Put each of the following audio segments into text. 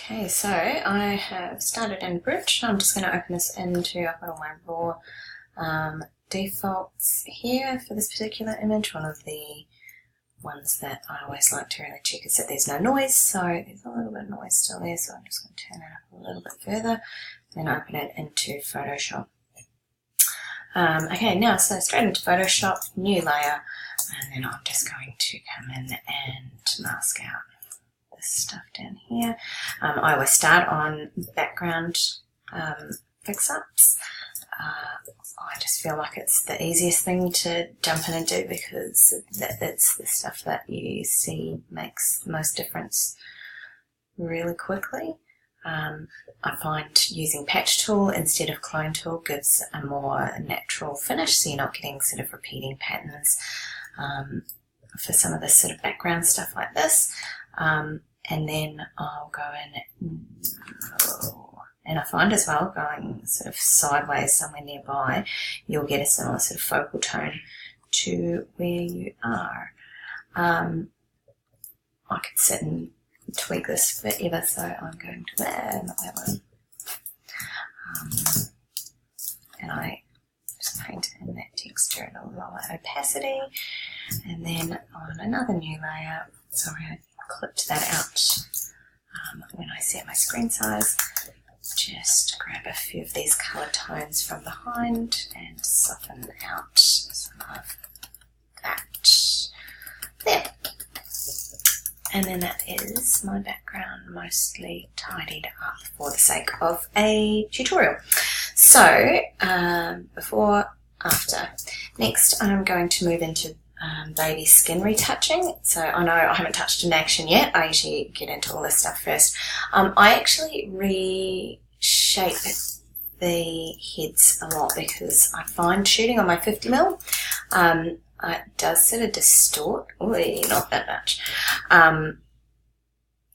Okay, so I have started in Bridge. I'm just going to open this into, I've got all my raw defaults here for this particular image. One of the ones that I always like to really check is that there's no noise, so there's a little bit of noise still there, so I'm just going to turn it up a little bit further, then open it into Photoshop. Okay, now so straight into Photoshop, new layer, and then I'm just going to come in and mask out this stuff down here. I always start on background fix-ups. I just feel like it's the easiest thing to jump in and do because that's the stuff that you see makes the most difference really quickly. I find using patch tool instead of clone tool gives a more natural finish, so you're not getting sort of repeating patterns for some of this sort of background stuff like this. And then I'll go in and I find as well going sort of sideways somewhere nearby, you'll get a similar sort of focal tone to where you are. I could sit and tweak this forever, so I'm going to there, not that one. And I just paint in that texture and a lower opacity. And then on another new layer, sorry, I clipped that out when I set my screen size. Just grab a few of these colour tones from behind and soften out some of that. There. And then that is my background mostly tidied up for the sake of a tutorial. So, before, after. Next I'm going to move into baby skin retouching. So I know I haven't touched an action yet. I usually get into all this stuff first. I actually reshape the heads a lot because I find shooting on my 50mm, it does sort of distort. Ooh, not that much.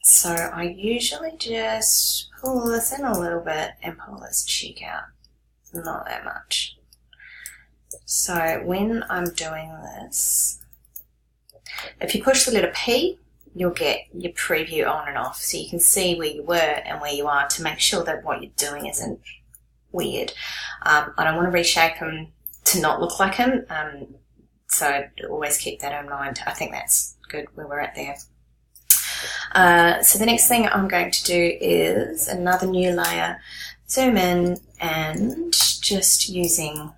So I usually just pull this in a little bit and pull this cheek out. Not that much. So when I'm doing this, if you push the letter P, you'll get your preview on and off, so you can see where you were and where you are to make sure that what you're doing isn't weird. I don't want to reshape him to not look like him, so always keep that in mind. I think that's good where we're at there. So the next thing I'm going to do is another new layer, zoom in and just using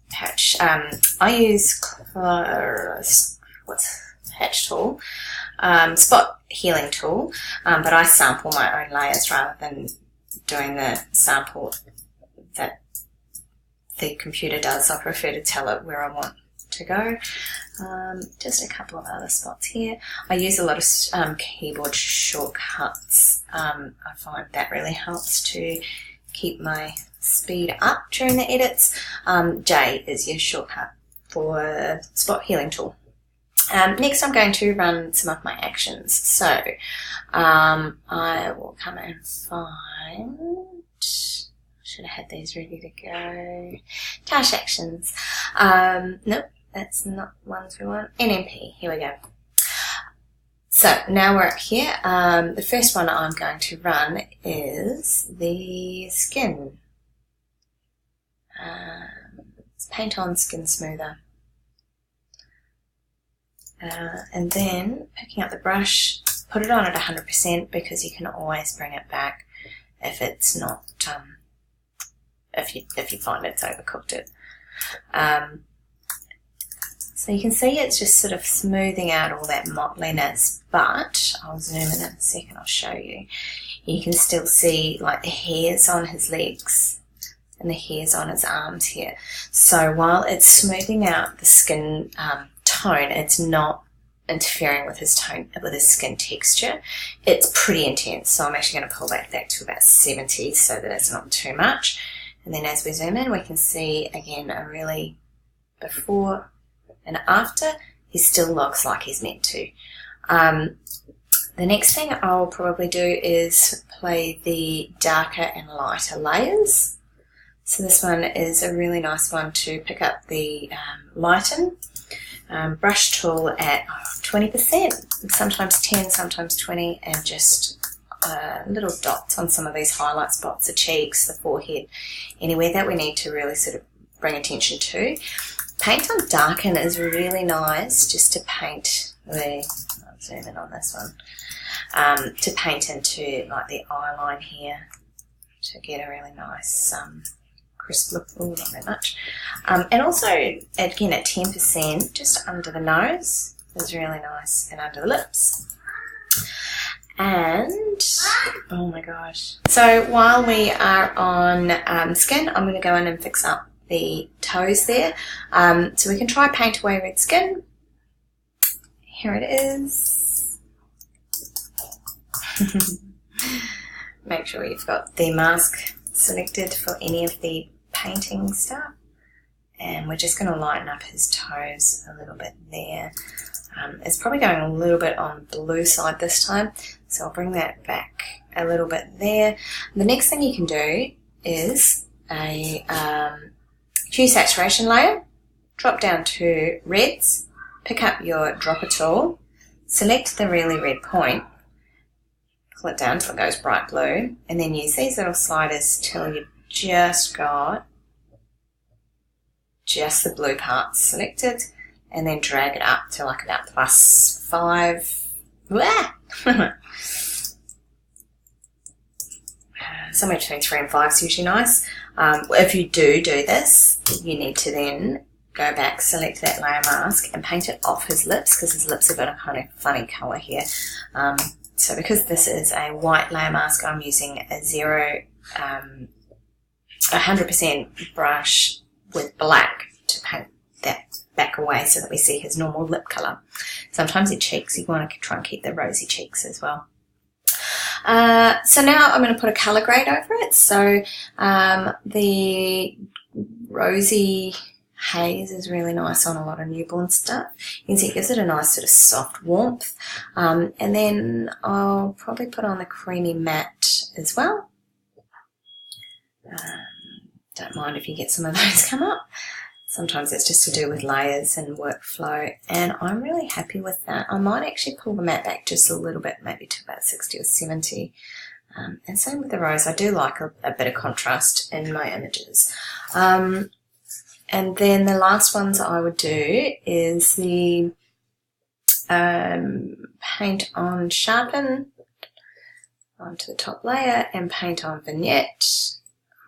patch. I use patch tool, spot healing tool, but I sample my own layers rather than doing the sample that the computer does. I prefer to tell it where I want to go. Just a couple of other spots here. I use a lot of keyboard shortcuts. I find that really helps to keep my speed up during the edits. J is your shortcut for spot healing tool. Next I'm going to run some of my actions. So I will come and find, should have had these ready to go, task actions. Nope, that's not ones we want. NMP, here we go. So now we're up here. The first one I'm going to run is the skin. It's paint on skin smoother. And then picking up the brush, put it on at 100% because you can always bring it back if it's not, if you find it's overcooked it. So you can see it's just sort of smoothing out all that mottliness, but I'll zoom in a second, I'll show you. You can still see like the hairs on his legs and the hairs on his arms here. So while it's smoothing out the skin tone, it's not interfering with his tone, with his skin texture. It's pretty intense, so I'm actually going to pull that back to about 70 so that it's not too much. And then as we zoom in, we can see again a really before and after. He still looks like he's meant to. The next thing I'll probably do is play the darker and lighter layers. So this one is a really nice one to pick up the lighten. Brush tool at 20%, sometimes 10, sometimes 20, and just little dots on some of these highlight spots, the cheeks, the forehead, anywhere that we need to really sort of bring attention to. Paint on darken is really nice, just to paint I'll zoom in on this one, to paint into like the eye line here to get a really nice crisp look. Ooh, not that much. And also, again, at 10%, just under the nose is really nice, and under the lips. And, oh my gosh. So while we are on skin, I'm going to go in and fix up the toes there. So we can try paint away red skin. Here it is. Make sure you've got the mask selected for any of the painting stuff. And we're just going to lighten up his toes a little bit there. It's probably going a little bit on the blue side this time, so I'll bring that back a little bit there. The next thing you can do is a hue saturation layer, drop down to reds, pick up your dropper tool, select the really red point, pull it down until it goes bright blue, and then use these little sliders till you've just got just the blue parts selected, and then drag it up to like about +5. Somewhere between 3 and 5 is usually nice. If you do this, you need to then go back, select that layer mask, and paint it off his lips, because his lips have got a kind of funny colour here. So because this is a white layer mask, I'm using a 100% brush with black to paint that back away so that we see his normal lip colour. Sometimes your cheeks, you want to try and keep the rosy cheeks as well. So now I'm going to put a colour grade over it. So the rosy haze is really nice on a lot of newborn stuff. You can see it gives it a nice sort of soft warmth. And then I'll probably put on the creamy matte as well. Don't mind if you get some of those come up. Sometimes it's just to do with layers and workflow, and I'm really happy with that. I might actually pull the matte back just a little bit, maybe to about 60 or 70. And same with the rose. I do like a bit of contrast in my images. And then the last ones I would do is the paint on sharpen onto the top layer, and paint on vignette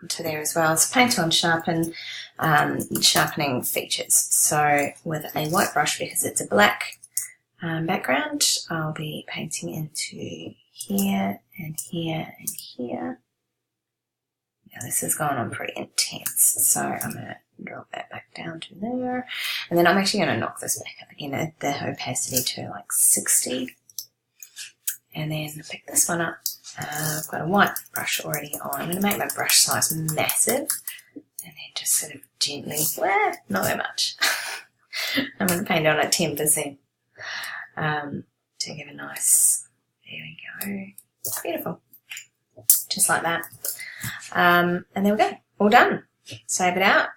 onto there as well. So paint on sharpen, sharpening features. So with a white brush, because it's a black background, I'll be painting into here and here and here. Now this has gone on pretty intense, so I'm going to drop that back down to there. And then I'm actually going to knock this back up again at the opacity to like 60. And then pick this one up. I've got a white brush already on. I'm going to make my brush size massive, and then just sort of gently, not that much. I'm going to paint on at 10% to give a nice, there we go, beautiful, just like that. And there we go, all done. Save it out,